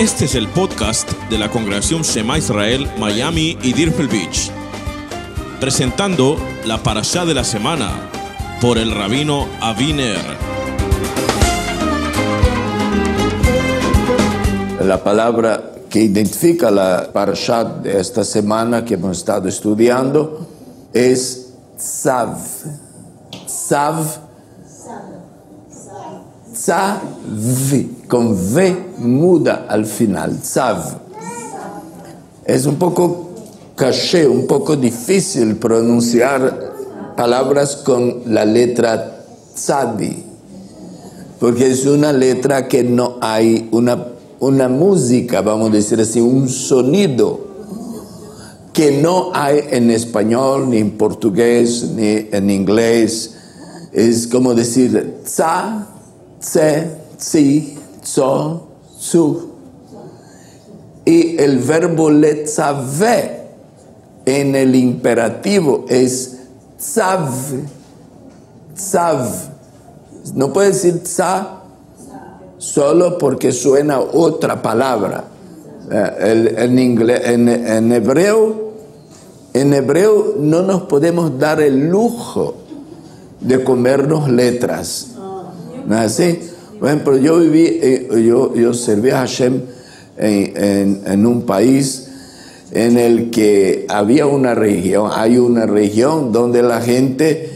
Este es el podcast de la Congregación Shema Israel, Miami y Deerfield Beach, presentando la parashá de la semana por el rabino Avi Ner. La palabra que identifica la parashá de esta semana que hemos estado estudiando es tzav. Tzav, con V muda al final, tzav. Es un poco caché, un poco difícil pronunciar palabras con la letra tzadi, porque es una letra que no hay una música, vamos a decir así, un sonido que no hay en español, ni en portugués, ni en inglés. Es como decir tza, tse, tzi, tzo, tzu. Y el verbo letzave en el imperativo es tzav, tzav. No puede decir tza solo porque suena otra palabra. En hebreo no nos podemos dar el lujo de comernos letras. ¿No es así? Por ejemplo, yo serví a Hashem en un país en el que hay una región donde la gente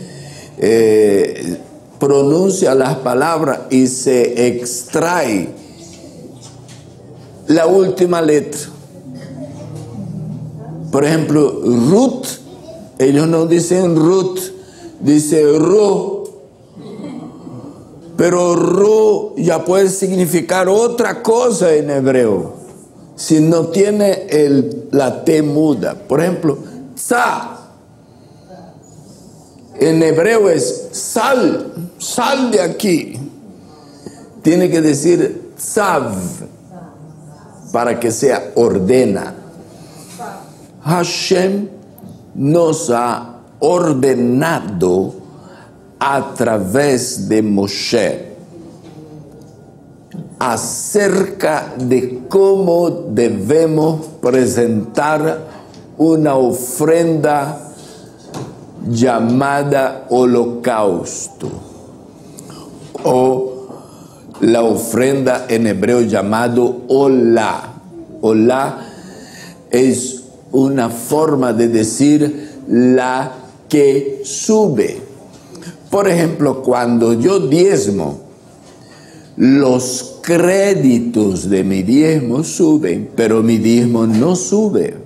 pronuncia las palabras y se extrae la última letra. Por ejemplo, Ruth, ellos no dicen Ruth, dicen Ru. Pero Ru ya puede significar otra cosa en hebreo, si no tiene la T muda. Por ejemplo, Tza, en hebreo es sal de aquí. Tiene que decir Tzav, para que sea ordena. Hashem nos ha ordenado a través de Moshe acerca de cómo debemos presentar una ofrenda llamada holocausto, o la ofrenda en hebreo llamado olá. Olá es una forma de decir la que sube. Por ejemplo, cuando yo diezmo, los créditos de mi diezmo suben, pero mi diezmo no sube,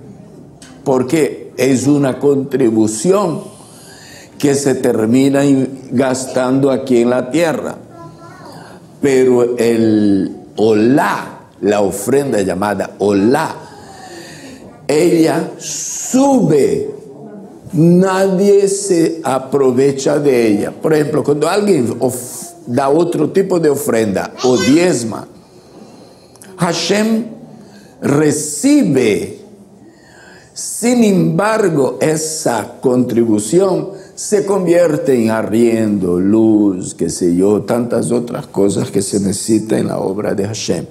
porque es una contribución que se termina gastando aquí en la tierra. Pero el olá, la ofrenda llamada olá, ella sube. Nadie se aprovecha de ella. Por ejemplo, cuando alguien da otro tipo de ofrenda o diezma, Hashem recibe. Sin embargo, esa contribución se convierte en arriendo, luz, qué sé yo, tantas otras cosas que se necesitan en la obra de Hashem.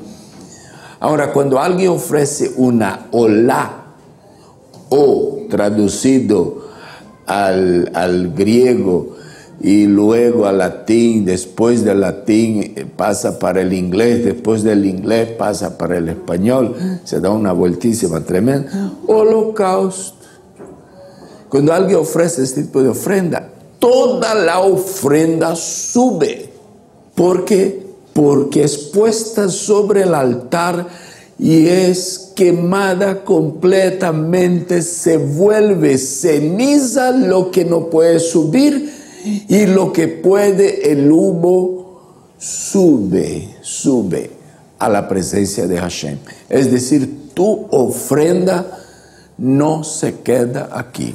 Ahora, cuando alguien ofrece una olá, o traducido al griego y luego al latín, después del latín pasa para el inglés, después del inglés pasa para el español, se da una vueltísima tremenda. Holocausto. Cuando alguien ofrece este tipo de ofrenda, toda la ofrenda sube. ¿Por qué? Porque es puesta sobre el altar y es quemada completamente, se vuelve ceniza lo que no puede subir, y lo que puede, el humo sube a la presencia de Hashem. Es decir, tu ofrenda no se queda aquí.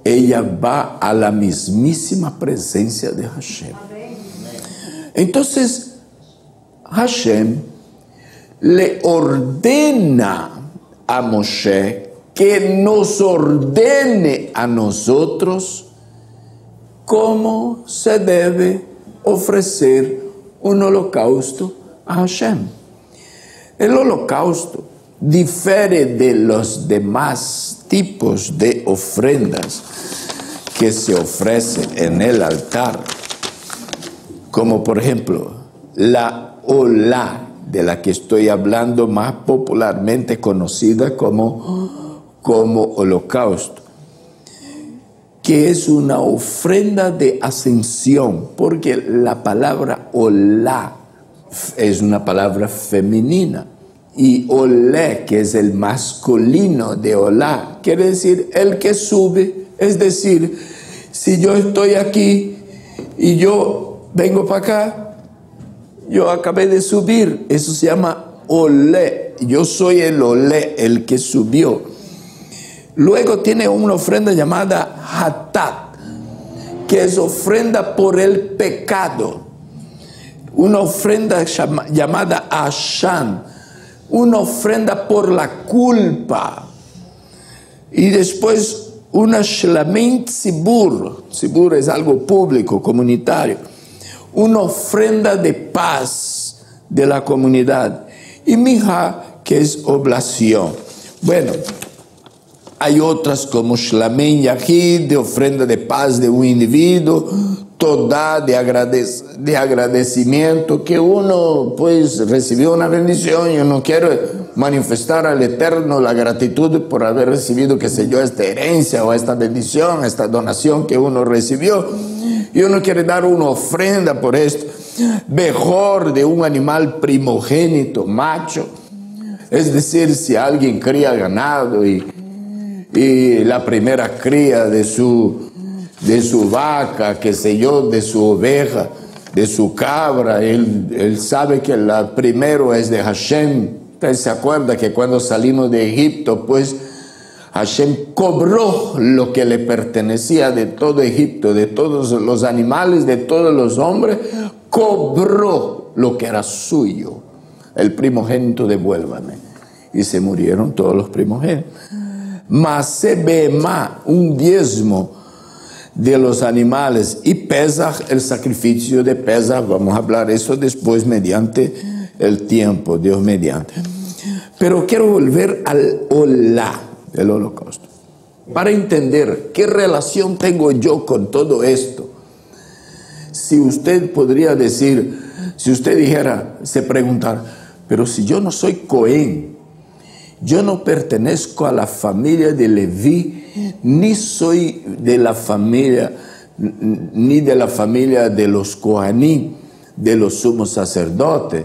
Ella va a la mismísima presencia de Hashem. Entonces, Hashem le ordena a Moshe que nos ordene a nosotros cómo se debe ofrecer un holocausto a Hashem. El holocausto difiere de los demás tipos de ofrendas que se ofrecen en el altar, como por ejemplo la olá, de la que estoy hablando, más popularmente conocida como holocausto, que es una ofrenda de ascensión, porque la palabra olá es una palabra femenina, y olé, que es el masculino de olá, quiere decir el que sube. Es decir, si yo estoy aquí y yo vengo para acá, yo acabé de subir, eso se llama olé, yo soy el olé, el que subió. Luego tiene una ofrenda llamada hatat, que es ofrenda por el pecado. Una ofrenda llamada ashan, una ofrenda por la culpa. Y después una shlamim tzibur, tzibur es algo público, comunitario, una ofrenda de paz de la comunidad. Y mija, que es oblación. Bueno, hay otras como shlamim yahid, de ofrenda de paz de un individuo, toda de agradecimiento, que uno pues recibió una bendición y uno quiere manifestar al Eterno la gratitud por haber recibido, qué sé yo, esta herencia o esta bendición, esta donación que uno recibió, y uno quiere dar una ofrenda por esto. Mejor de un animal primogénito, macho, es decir, si alguien cría ganado y la primera cría de su vaca, qué sé yo, de su oveja, de su cabra, él sabe que la primero es de Hashem. Usted se acuerda que cuando salimos de Egipto, pues Hashem cobró lo que le pertenecía de todo Egipto, de todos los animales, de todos los hombres, cobró lo que era suyo. El primogénito devuélvame. Y se murieron todos los primogénitos. Masé Behemá, un diezmo de los animales, y Pesach, el sacrificio de Pesach. Vamos a hablar eso después mediante el tiempo, Dios mediante. Pero quiero volver al olá, el holocausto, para entender qué relación tengo yo con todo esto. Si usted podría decir, si usted dijera, se preguntara, pero si yo no soy Cohen, yo no pertenezco a la familia de Leví, ni soy de la familia, ni de la familia de los Kohanim, de los sumos sacerdotes.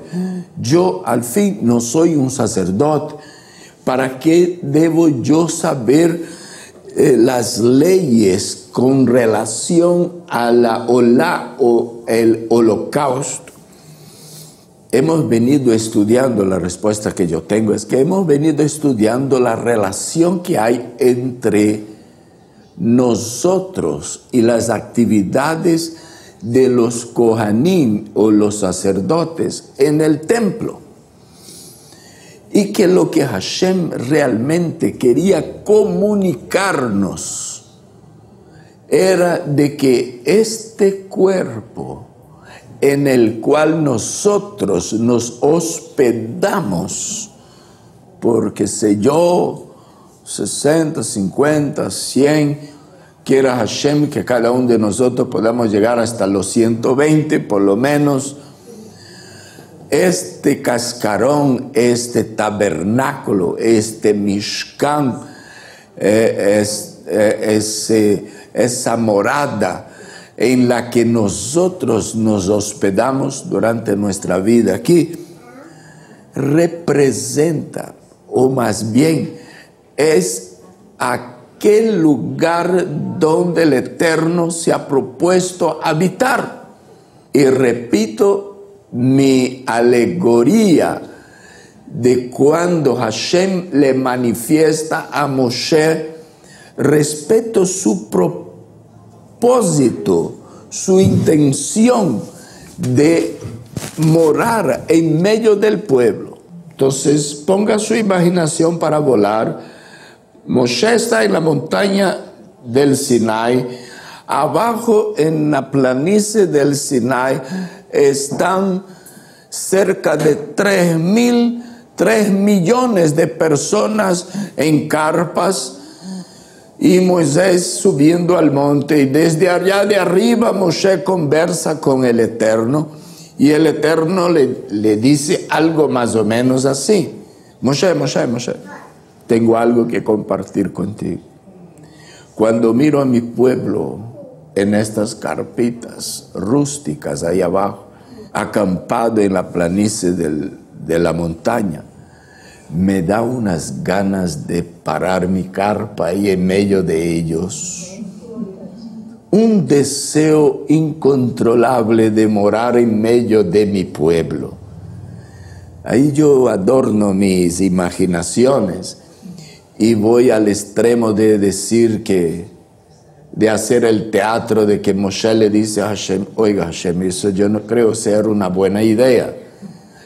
Yo al fin no soy un sacerdote. ¿Para qué debo yo saber las leyes con relación a la olá o el holocausto? Hemos venido estudiando, la respuesta que yo tengo es que hemos venido estudiando la relación que hay entre nosotros y las actividades de los Kohanim o los sacerdotes en el templo. Y que lo que Hashem realmente quería comunicarnos era de que este cuerpo en el cual nosotros nos hospedamos, porque sé yo, 60, 50, 100, quiera Hashem que cada uno de nosotros podamos llegar hasta los 120 por lo menos. Este cascarón, este tabernáculo, este mishkan, esa morada en la que nosotros nos hospedamos durante nuestra vida aquí, representa, o más bien es aquel lugar donde el Eterno se ha propuesto habitar. Y repito, mi alegoría de cuando Hashem le manifiesta a Moshe respecto a su propósito, su intención de morar en medio del pueblo. Entonces ponga su imaginación para volar. Moshe está en la montaña del Sinai. Abajo en la planicie del Sinai están cerca de 3.000 3 millones de personas en carpas, y Moisés subiendo al monte, y desde allá de arriba Moshe conversa con el Eterno, y el Eterno le dice algo más o menos así: Moshe, tengo algo que compartir contigo. Cuando miro a mi pueblo en estas carpitas rústicas ahí abajo, acampado en la planicie de la montaña, me da unas ganas de parar mi carpa ahí en medio de ellos. Un deseo incontrolable de morar en medio de mi pueblo. Ahí yo adorno mis imaginaciones y voy al extremo de decir de hacer el teatro de que Moshe le dice a Hashem: oiga Hashem, eso yo no creo ser una buena idea.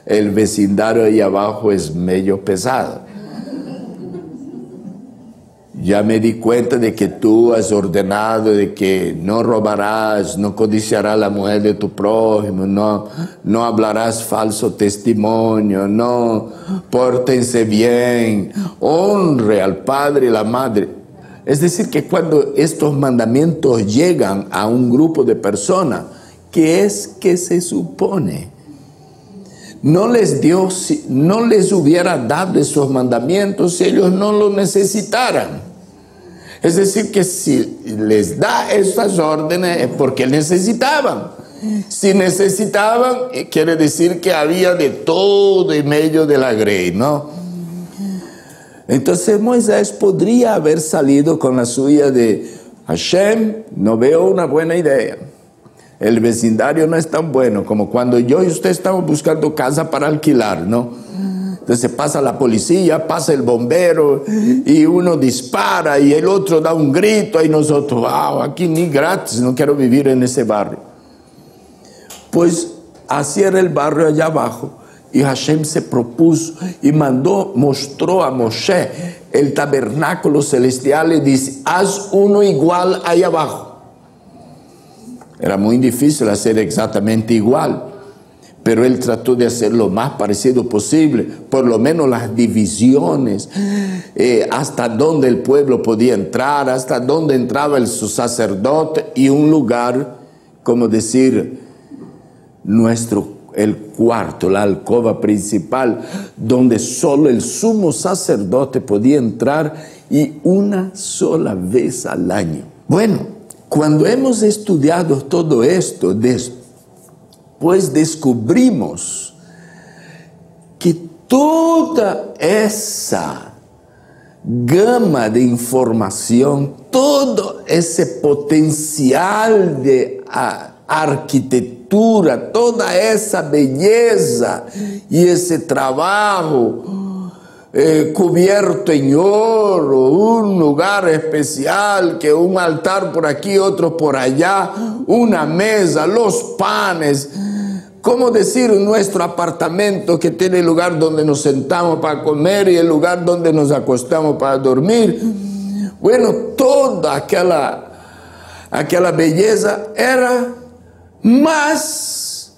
El vecindario ahí abajo es medio pesado. Ya me di cuenta de que tú has ordenado de que no robarás, no codiciarás la mujer de tu prójimo, no hablarás falso testimonio, no, pórtense bien, honre al padre y la madre. Es decir, que cuando estos mandamientos llegan a un grupo de personas, ¿qué es que se supone? No les hubiera dado esos mandamientos si ellos no lo necesitaran. Es decir, que si les da esas órdenes es porque necesitaban. Si necesitaban, quiere decir que había de todo en medio de la grey, ¿no? Entonces Moisés podría haber salido con la suya de: Hashem, no veo una buena idea. El vecindario no es tan bueno como cuando yo y usted estamos buscando casa para alquilar, ¿no? Entonces pasa la policía, pasa el bombero y uno dispara y el otro da un grito y nosotros: wow, aquí ni gratis, no quiero vivir en ese barrio. Pues así era el barrio allá abajo, y Hashem se propuso y mostró a Moshe el tabernáculo celestial y dice: haz uno igual ahí abajo. Era muy difícil hacer exactamente igual, pero él trató de hacer lo más parecido posible, por lo menos las divisiones, hasta dónde el pueblo podía entrar, hasta dónde entraba el sacerdote, y un lugar, como decir, el cuarto, la alcoba principal, donde solo el sumo sacerdote podía entrar, y una sola vez al año. Bueno, cuando hemos estudiado todo esto, pues descubrimos que toda esa gama de información, todo ese potencial de arquitectura, toda esa belleza y ese trabajo cubierto en oro, un lugar especial, que un altar por aquí, otro por allá, una mesa, los panes, ¿cómo decir? Nuestro apartamento que tiene el lugar donde nos sentamos para comer y el lugar donde nos acostamos para dormir. Bueno, toda aquella belleza era más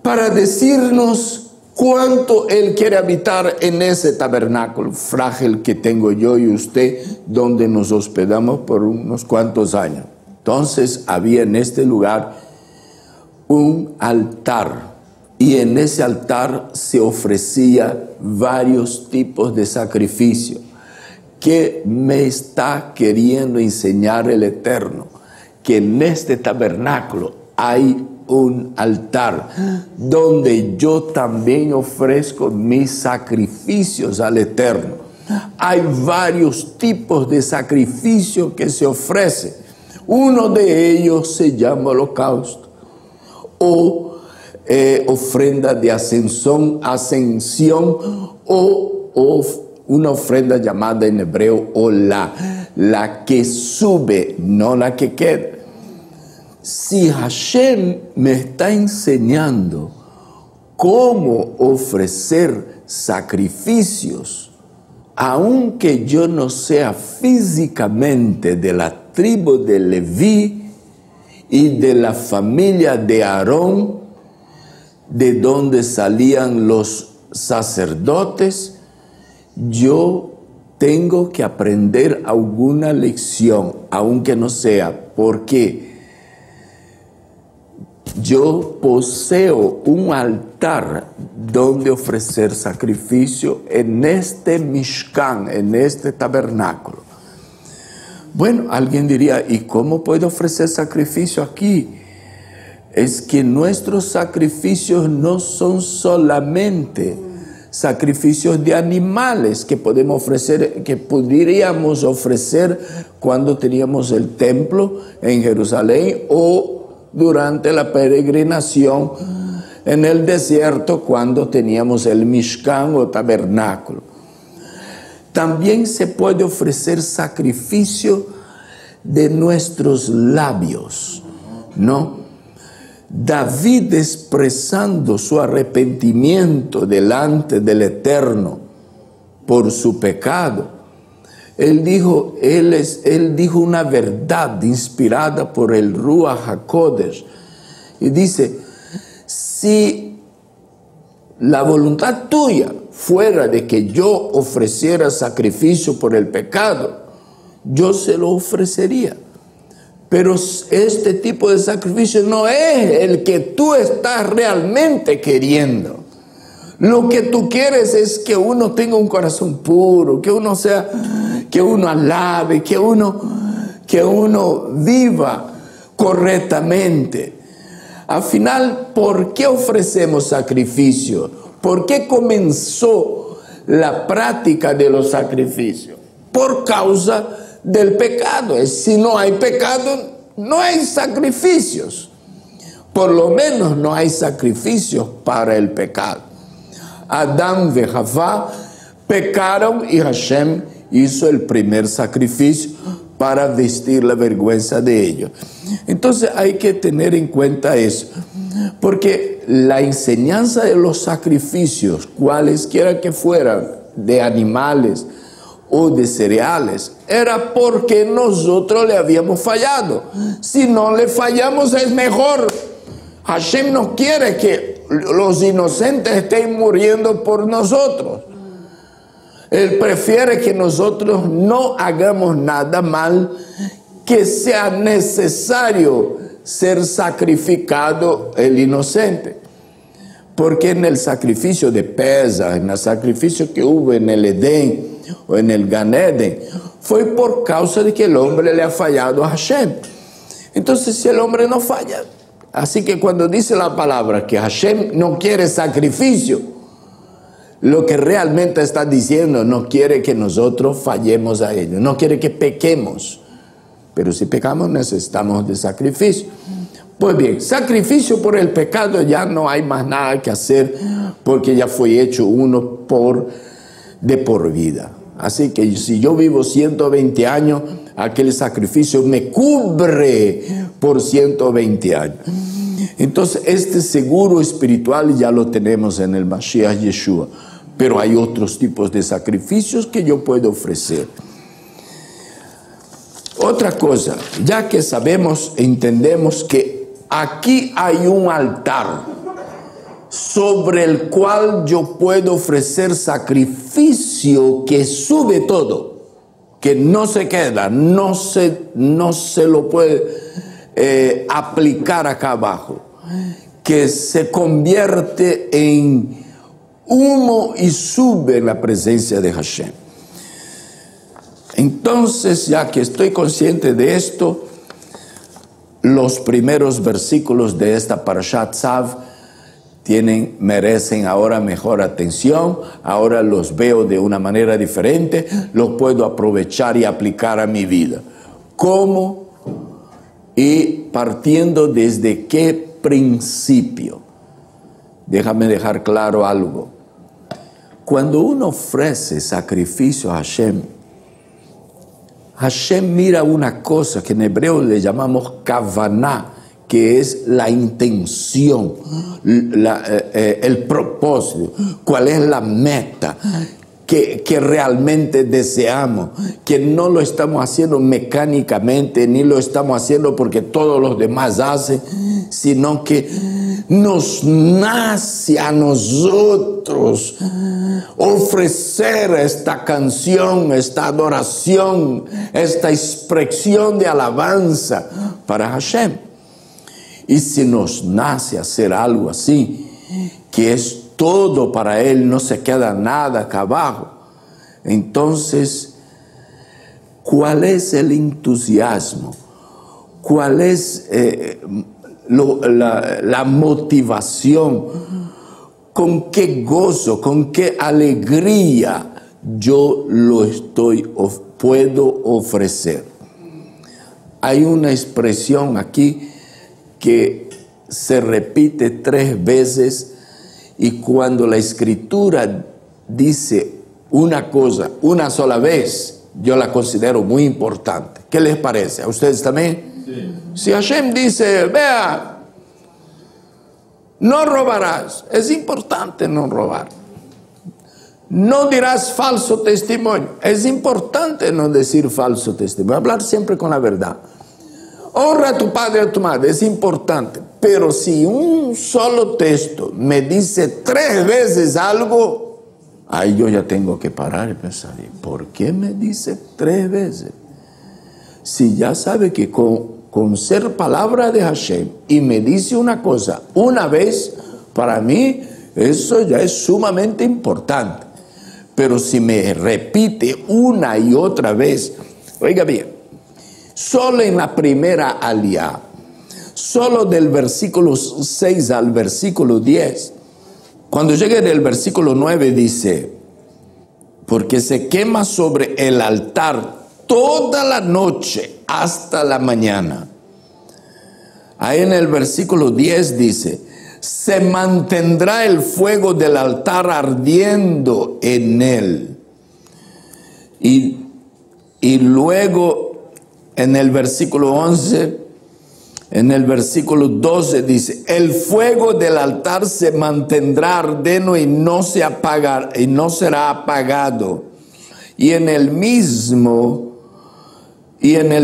para decirnos cuánto Él quiere habitar en ese tabernáculo frágil que tengo yo y usted, donde nos hospedamos por unos cuantos años. Entonces había en este lugar un altar, y en ese altar se ofrecía varios tipos de sacrificio. ¿Qué me está queriendo enseñar el Eterno? Que en este tabernáculo hay un altar donde yo también ofrezco mis sacrificios al Eterno. Hay varios tipos de sacrificios que se ofrecen. Uno de ellos se llama holocausto o ofrenda de ascensión o una ofrenda llamada en hebreo olá, la que sube, no la que queda. Si Hashem me está enseñando cómo ofrecer sacrificios, aunque yo no sea físicamente de la tribu de Leví y de la familia de Aarón, de donde salían los sacerdotes, yo tengo que aprender alguna lección, aunque no sea, porque yo poseo un altar donde ofrecer sacrificio en este Mishkan, en este tabernáculo. Bueno, alguien diría, ¿y cómo puedo ofrecer sacrificio aquí? Es que nuestros sacrificios no son solamente sacrificios de animales que podemos ofrecer, que podríamos ofrecer cuando teníamos el templo en Jerusalén o durante la peregrinación en el desierto cuando teníamos el Mishkan o tabernáculo. También se puede ofrecer sacrificio de nuestros labios, ¿no? David, expresando su arrepentimiento delante del Eterno por su pecado, él dijo una verdad inspirada por el Ruach HaKodesh y dice: si la voluntad tuya fuera de que yo ofreciera sacrificio por el pecado, yo se lo ofrecería. Pero este tipo de sacrificio no es el que tú estás realmente queriendo. Lo que tú quieres es que uno tenga un corazón puro, que uno alabe, que uno viva correctamente. Al final, ¿por qué ofrecemos sacrificio? ¿Por qué comenzó la práctica de los sacrificios? Por causa del pecado. Si no hay pecado, no hay sacrificios. Por lo menos no hay sacrificios para el pecado. Adán y Javá pecaron y Hashem hizo el primer sacrificio para vestir la vergüenza de ellos. Entonces hay que tener en cuenta eso, porque la enseñanza de los sacrificios, cualesquiera que fueran, de animales o de cereales, era porque nosotros le habíamos fallado. Si no le fallamos es mejor. Hashem no quiere que los inocentes estén muriendo por nosotros. Él prefiere que nosotros no hagamos nada mal, que sea necesario ser sacrificado el inocente. Porque en el sacrificio de Pesach, en el sacrificio que hubo en el Edén o en el Gan Eden, fue por causa de que el hombre le ha fallado a Hashem. Entonces, si el hombre no falla, así que cuando dice la palabra que Hashem no quiere sacrificio, lo que realmente está diciendo, no quiere que nosotros fallemos a ellos, no quiere que pequemos. Pero si pecamos necesitamos de sacrificio. Pues bien, sacrificio por el pecado ya no hay más nada que hacer, porque ya fue hecho uno de por vida. Así que si yo vivo 120 años, aquel sacrificio me cubre por 120 años. Entonces este seguro espiritual ya lo tenemos en el Mashiach Yeshua. Pero hay otros tipos de sacrificios que yo puedo ofrecer. Otra cosa, ya que sabemos, entendemos que aquí hay un altar sobre el cual yo puedo ofrecer sacrificio que sube todo, que no se queda, no se lo puede aplicar acá abajo, que se convierte en humo y sube en la presencia de Hashem. Entonces, ya que estoy consciente de esto, los primeros versículos de esta Parashat Tzav merecen ahora mejor atención. Ahora los veo de una manera diferente, los puedo aprovechar y aplicar a mi vida. ¿Cómo? Y partiendo desde qué principio. Déjame dejar claro algo. Cuando uno ofrece sacrificio a Hashem, Hashem mira una cosa que en hebreo le llamamos kavaná, que es la intención, el propósito, cuál es la meta, que realmente deseamos, que no lo estamos haciendo mecánicamente, ni lo estamos haciendo porque todos los demás hacen, sino que nos nace a nosotros ofrecer esta canción, esta adoración, esta expresión de alabanza para Hashem. Y si nos nace hacer algo así, que es todo para Él, no se queda nada acá abajo, entonces, ¿cuál es el entusiasmo? ¿Cuál es la motivación? ¿Con qué gozo, con qué alegría yo puedo ofrecer? Hay una expresión aquí que se repite 3 veces, y cuando la Escritura dice una cosa una sola vez, yo la considero muy importante. ¿Qué les parece? ¿A ustedes también? Sí. Si Hashem dice, vea, no robarás, es importante no robar. No dirás falso testimonio, es importante no decir falso testimonio, hablar siempre con la verdad. Honra a tu padre y a tu madre, es importante. Pero si un solo texto me dice 3 veces algo, ahí yo ya tengo que parar y pensar, ¿por qué me dice 3 veces? Si ya sabe que con ser palabra de Hashem y me dice una cosa una vez, para mí eso ya es sumamente importante. Pero si me repite una y otra vez, oiga bien, solo en la primera aliyá, solo del versículo 6 al versículo 10, cuando llegue del versículo 9 dice, porque se quema sobre el altar toda la noche hasta la mañana. Ahí en el versículo 10 dice, se mantendrá el fuego del altar ardiendo en él. Y luego en el versículo 11, en el versículo 12 dice, el fuego del altar se mantendrá ardiendo y no se apagará, y no será apagado. Y en el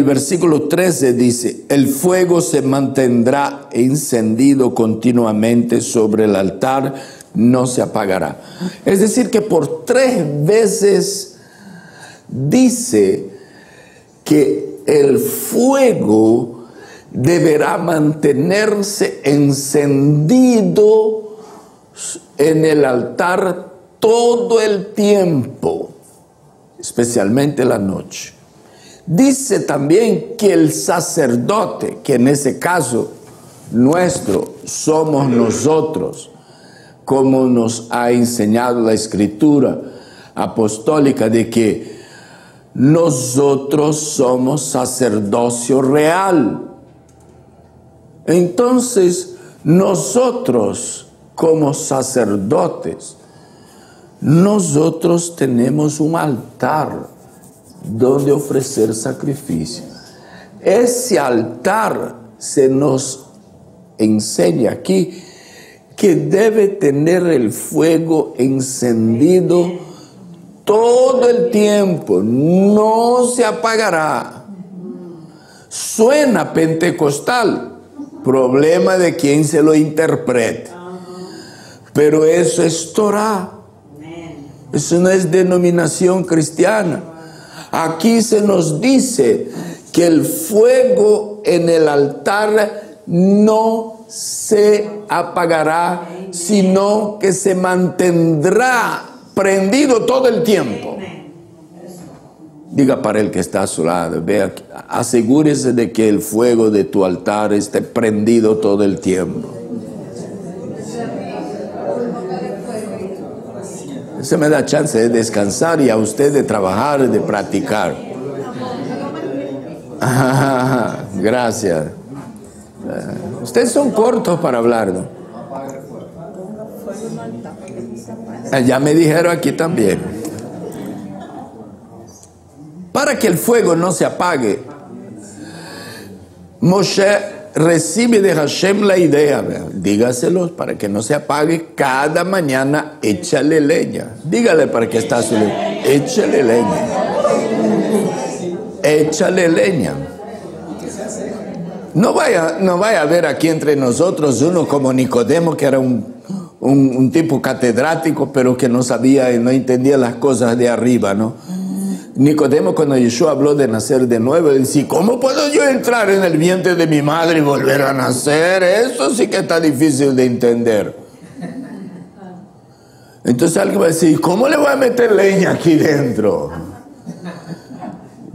versículo 13 dice, el fuego se mantendrá encendido continuamente sobre el altar, no se apagará. Es decir, que por 3 veces dice que el fuego deberá mantenerse encendido en el altar todo el tiempo, especialmente la noche. Dice también que el sacerdote, que en ese caso nuestro somos nosotros, como nos ha enseñado la Escritura apostólica, de que nosotros somos sacerdocio real. Entonces, nosotros como sacerdotes, nosotros tenemos un altar donde ofrecer sacrificio. Ese altar se nos enseña aquí que debe tener el fuego encendido todo el tiempo, no se apagará. Suena pentecostal, problema de quien se lo interprete, pero eso es Torah, eso no es denominación cristiana. Aquí se nos dice que el fuego en el altar no se apagará, sino que se mantendrá prendido todo el tiempo. Diga para el que está a su lado, vea, asegúrese de que el fuego de tu altar esté prendido todo el tiempo. Eso me da chance de descansar y a usted de trabajar, de practicar. Gracias. Ustedes son cortos para hablar, ¿no? Ya me dijeron aquí también. Para que el fuego no se apague, Moshe recibe de Hashem la idea, dígaselos para que no se apague, cada mañana échale leña. Dígale para que está su leña, échale leña. Échale leña. No vaya a haber aquí entre nosotros uno como Nicodemo, que era un tipo catedrático, pero que no sabía y no entendía las cosas de arriba, ¿no? Nicodemo, cuando Yeshua habló de nacer de nuevo, él decía, ¿cómo puedo yo entrar en el vientre de mi madre y volver a nacer? Eso sí que está difícil de entender. Entonces alguien va a decir, ¿cómo le voy a meter leña aquí dentro?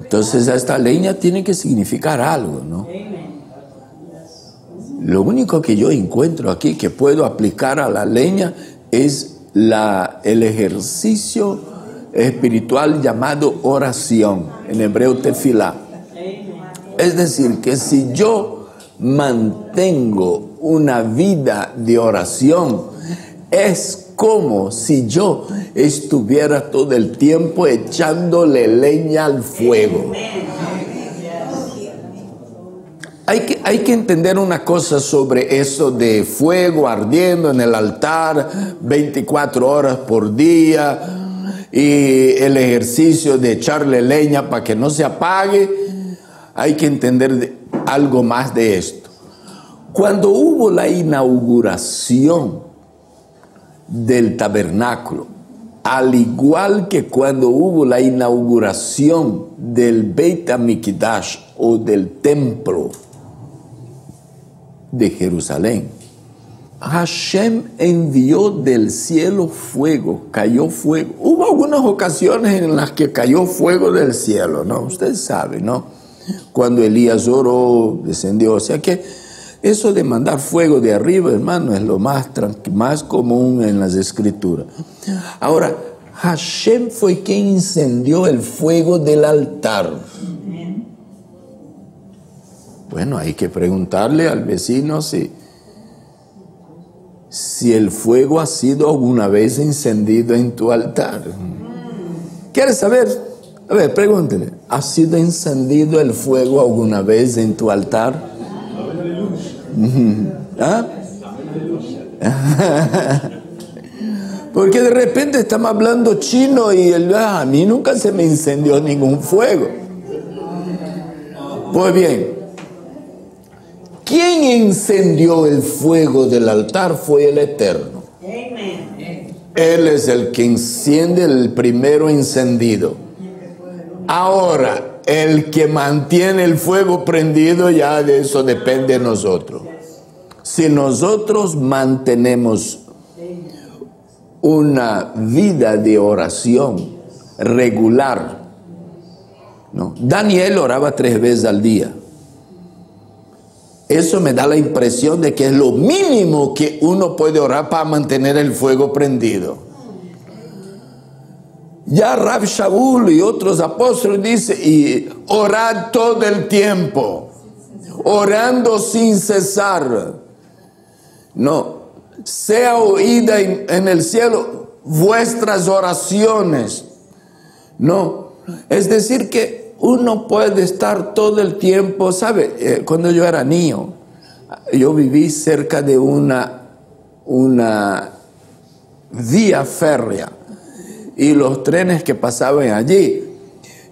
Entonces esta leña tiene que significar algo, ¿no? Lo único que yo encuentro aquí que puedo aplicar a la leña es el ejercicio espiritual llamado oración, en hebreo tefilá. Es decir, que si yo mantengo una vida de oración, es como si yo estuviera todo el tiempo echándole leña al fuego. Hay que entender una cosa sobre eso de fuego ardiendo en el altar 24 horas por día y el ejercicio de echarle leña para que no se apague. Hay que entender algo más de esto. Cuando hubo la inauguración del tabernáculo, al igual que cuando hubo la inauguración del Beit HaMikdash o del templo de Jerusalén, Hashem envió del cielo fuego, cayó fuego. Hubo algunas ocasiones en las que cayó fuego del cielo, ¿no? Usted sabe, ¿no? Cuando Elías oró, descendió. O sea que eso de mandar fuego de arriba, hermano, es lo más común en las escrituras. Ahora, Hashem fue quien incendió el fuego del altar. Bueno, hay que preguntarle al vecino si el fuego ha sido alguna vez encendido en tu altar. ¿Quieres saber? A ver, pregúntele. ¿Ha sido encendido el fuego alguna vez en tu altar? ¿Ah? Porque de repente estamos hablando chino y a mí nunca se me incendió ningún fuego. Pues bien, ¿quién encendió el fuego del altar? Fue el Eterno. Él es el que enciende el primero encendido. Ahora, el que mantiene el fuego prendido, ya de eso depende de nosotros. Si nosotros mantenemos una vida de oración regular, ¿no? Daniel oraba 3 veces al día. Eso me da la impresión de que es lo mínimo que uno puede orar para mantener el fuego prendido. Ya Rab Shaul y otros apóstoles dicen, y orad todo el tiempo, orando sin cesar. No, sea oída en el cielo vuestras oraciones. No, es decir que uno puede estar todo el tiempo, ¿sabe? Cuando yo era niño, yo viví cerca de una vía férrea y los trenes que pasaban allí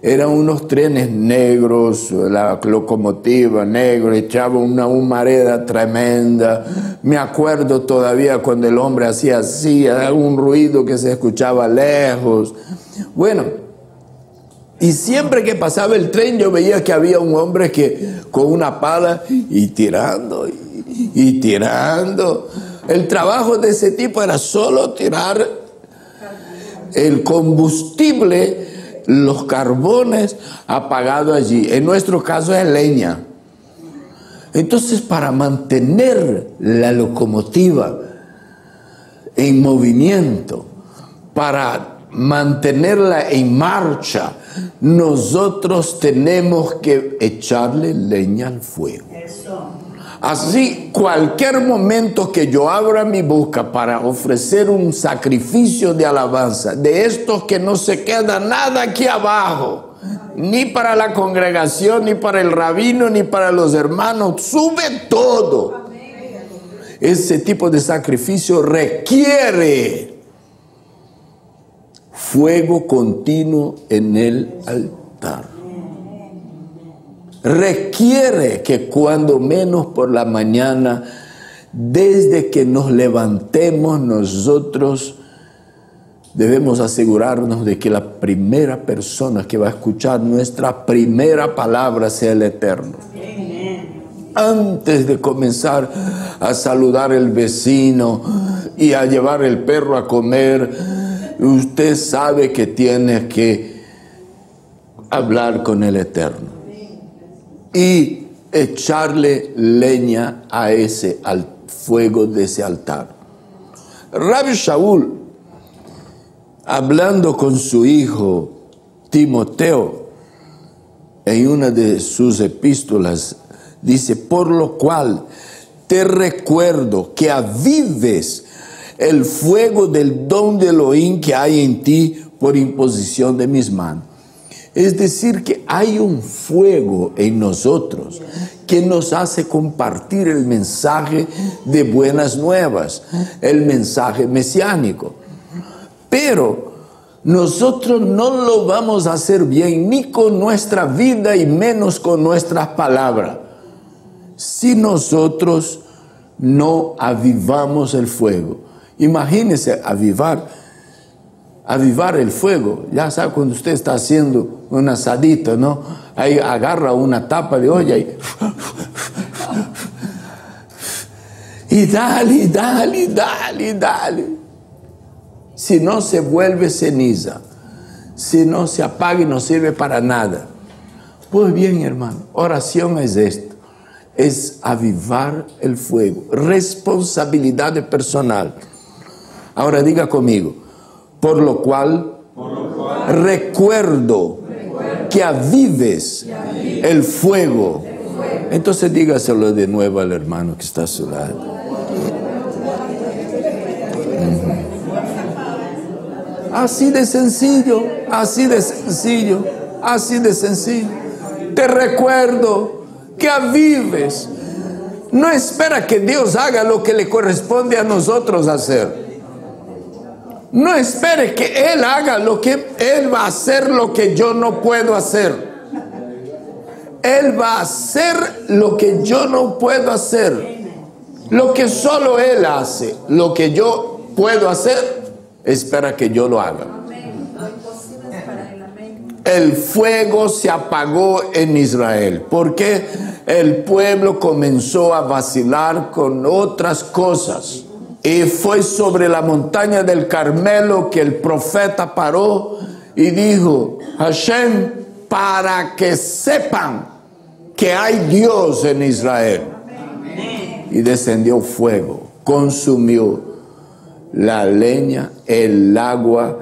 eran unos trenes negros, la locomotiva negra, echaba una humareda tremenda. Me acuerdo todavía cuando el hombre hacía así, un ruido que se escuchaba lejos. Bueno, y siempre que pasaba el tren yo veía que había un hombre que con una pala y tirando y tirando. El trabajo de ese tipo era solo tirar el combustible, los carbones apagados allí. En nuestro caso es leña. Entonces, para mantener la locomotiva en movimiento, para mantenerla en marcha, nosotros tenemos que echarle leña al fuego. Así, cualquier momento que yo abra mi boca para ofrecer un sacrificio de alabanza, de estos que no se queda nada aquí abajo, Ni para la congregación, ni para el rabino, ni para los hermanos. Sube todo. Ese tipo de sacrificio requiere fuego continuo en el altar. Requiere que cuando menos por la mañana, desde que nos levantemos, nosotros debemos asegurarnos de que la primera persona que va a escuchar nuestra primera palabra sea el Eterno. Antes de comenzar a saludar al vecino y a llevar el perro a comer, usted sabe que tiene que hablar con el Eterno y echarle leña a al fuego de ese altar. Rabbi Shaul, hablando con su hijo Timoteo, en una de sus epístolas, dice: por lo cual te recuerdo que avives el fuego del don de Elohim que hay en ti por imposición de mis manos. Es decir, que hay un fuego en nosotros que nos hace compartir el mensaje de buenas nuevas, el mensaje mesiánico. Pero nosotros no lo vamos a hacer bien ni con nuestra vida y menos con nuestras palabras, si nosotros no avivamos el fuego. Imagínense avivar el fuego. Ya sabe, cuando usted está haciendo un asadito, ¿no? Ahí agarra una tapa de olla y dale. Si no, se vuelve ceniza. Si no, se apaga y no sirve para nada. Pues bien, hermano, oración es esto. Es avivar el fuego. Responsabilidad personal. Ahora diga conmigo: por lo cual recuerdo que avives el fuego. Entonces dígaselo de nuevo al hermano que está a su lado. Así de sencillo, así de sencillo, así de sencillo. Te recuerdo que avives. No espera que Dios haga lo que le corresponde a nosotros hacer. No espere que Él haga lo que Él va a hacer, lo que yo no puedo hacer. Él va a hacer lo que yo no puedo hacer. Lo que solo Él hace, lo que yo puedo hacer, espera que yo lo haga. El fuego se apagó en Israel porque el pueblo comenzó a vacilar con otras cosas. Y fue sobre la montaña del Carmelo que el profeta paró y dijo: Hashem, para que sepan que hay Dios en Israel. Y descendió fuego, consumió la leña, el agua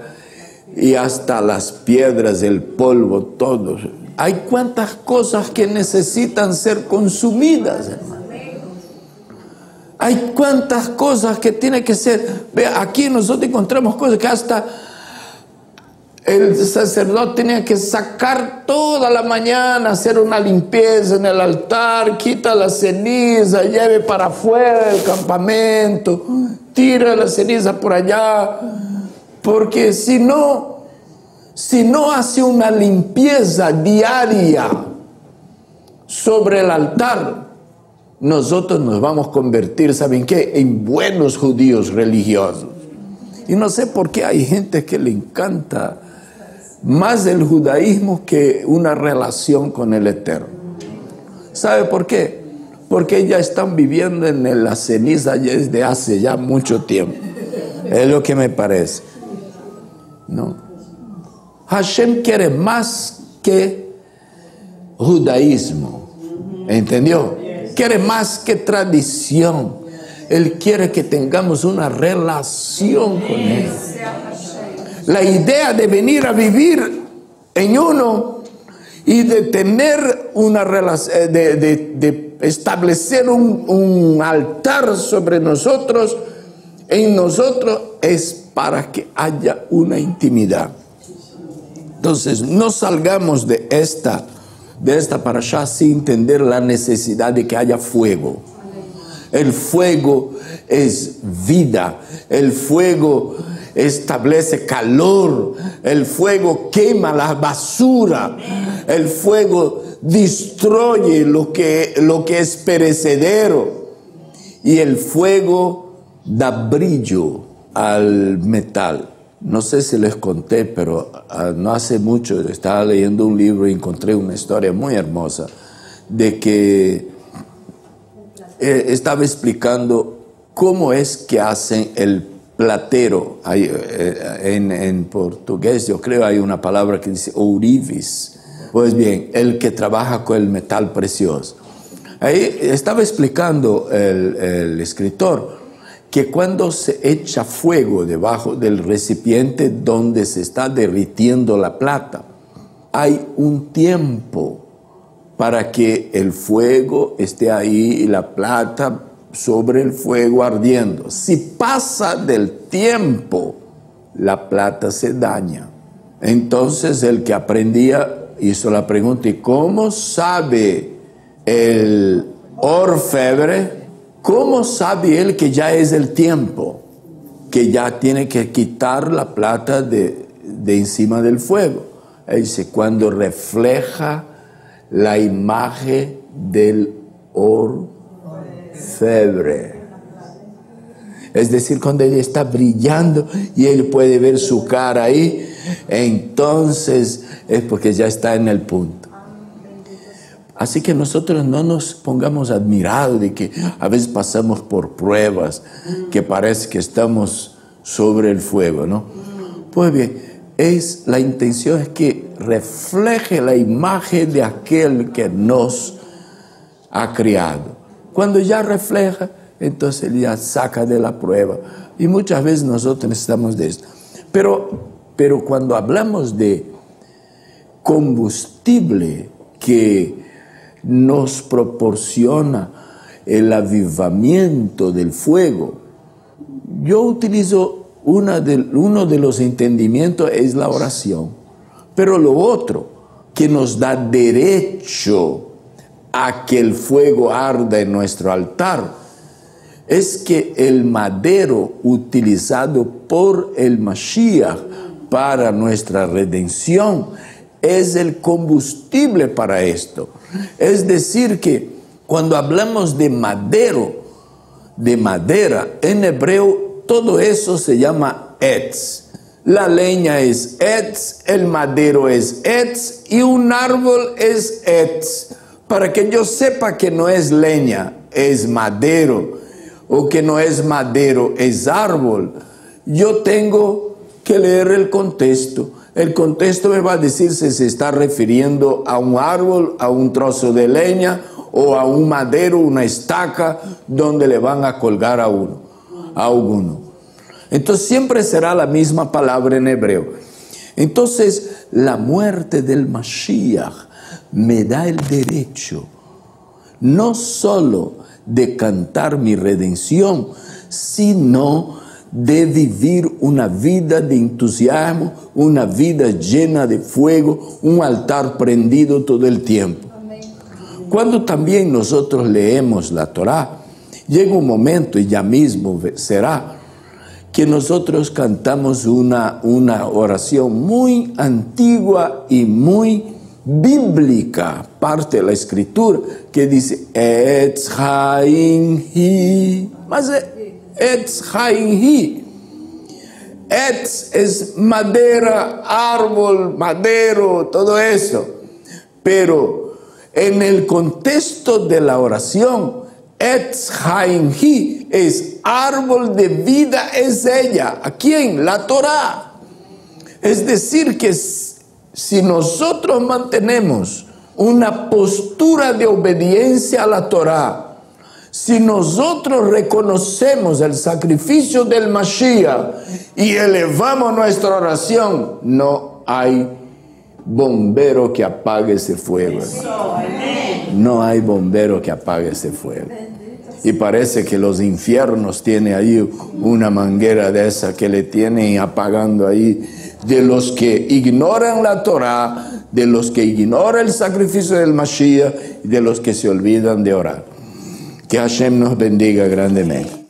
y hasta las piedras, el polvo, todo. Hay cuantas cosas que necesitan ser consumidas, hermano. Hay cuantas cosas que tienen que ser. Vea, aquí nosotros encontramos cosas que hasta el sacerdote tenía que sacar toda la mañana, hacer una limpieza en el altar, quita la ceniza, lleve para afuera del campamento, tira la ceniza por allá, porque si no hace una limpieza diaria sobre el altar, nosotros nos vamos a convertir, ¿saben qué?, en buenos judíos religiosos. Y no sé por qué hay gente que le encanta más el judaísmo que una relación con el Eterno. ¿Sabe por qué? Porque ya están viviendo en la ceniza desde hace ya mucho tiempo. Es lo que me parece. ¿No? Hashem quiere más que judaísmo. ¿Entendió? Quiere más que tradición. Él quiere que tengamos una relación con Él. La idea de venir a vivir en uno y de tener una relación, de establecer un altar sobre nosotros, en nosotros, es para que haya una intimidad. Entonces, no salgamos de esta parashá sin entender la necesidad de que haya fuego. El fuego es vida, el fuego establece calor, el fuego quema la basura, el fuego destruye lo que es perecedero, y el fuego da brillo al metal. No sé si les conté, pero no hace mucho estaba leyendo un libro y encontré una historia muy hermosa de que estaba explicando cómo es que hacen el platero. En portugués yo creo hay una palabra que dice ourives. Pues bien, el que trabaja con el metal precioso. Ahí estaba explicando el escritor que cuando se echa fuego debajo del recipiente donde se está derritiendo la plata, hay un tiempo para que el fuego esté ahí y la plata sobre el fuego ardiendo. Si pasa del tiempo, la plata se daña. Entonces el que aprendía hizo la pregunta: ¿y cómo sabe el orfebre? ¿Cómo sabe él que ya es el tiempo? Que ya tiene que quitar la plata de encima del fuego. Él dice: cuando refleja la imagen del orfebre. Es decir, cuando él está brillando y él puede ver su cara ahí, entonces es porque ya está en el punto. Así que nosotros no nos pongamos admirados de que a veces pasamos por pruebas que parece que estamos sobre el fuego, ¿no? Pues bien, la intención es que refleje la imagen de aquel que nos ha criado. Cuando ya refleja, entonces él ya saca de la prueba. Y muchas veces nosotros necesitamos de esto. Pero cuando hablamos de combustible que nos proporciona el avivamiento del fuego, yo utilizo uno de los entendimientos es la oración, pero lo otro que nos da derecho a que el fuego arda en nuestro altar es que el madero utilizado por el Mashiach para nuestra redención es el combustible para esto. Es decir que cuando hablamos de madera, en hebreo todo eso se llama etz. La leña es etz, el madero es etz y un árbol es etz. Para que yo sepa que no es leña, es madero, o que no es madero, es árbol, yo tengo que leer el contexto. El contexto me va a decir si se está refiriendo a un árbol, a un trozo de leña o a un madero, una estaca donde le van a colgar a uno. Entonces siempre será la misma palabra en hebreo. Entonces la muerte del Mashiach me da el derecho no solo de cantar mi redención, sino de vivir una vida de entusiasmo, una vida llena de fuego, un altar prendido todo el tiempo. Amén. Cuando también nosotros leemos la Torá, llega un momento, y ya mismo será, que nosotros cantamos una oración muy antigua y muy bíblica, parte de la escritura, que dice Etz Chaim Hi. Mas Etz Chaim Hi. Etz es madera, árbol, madero, todo eso. Pero en el contexto de la oración, Etz Chaim Hi es árbol de vida, es ella. ¿A quién? La Torá. Es decir que si nosotros mantenemos una postura de obediencia a la Torá, si nosotros reconocemos el sacrificio del Mashiach y elevamos nuestra oración, no hay bombero que apague ese fuego. No hay bombero que apague ese fuego. Y parece que los infiernos tienen ahí una manguera de esa que le tienen apagando ahí de los que ignoran la Torá, de los que ignoran el sacrificio del Mashiach y de los que se olvidan de orar. Que Hashem nos bendiga grandemente.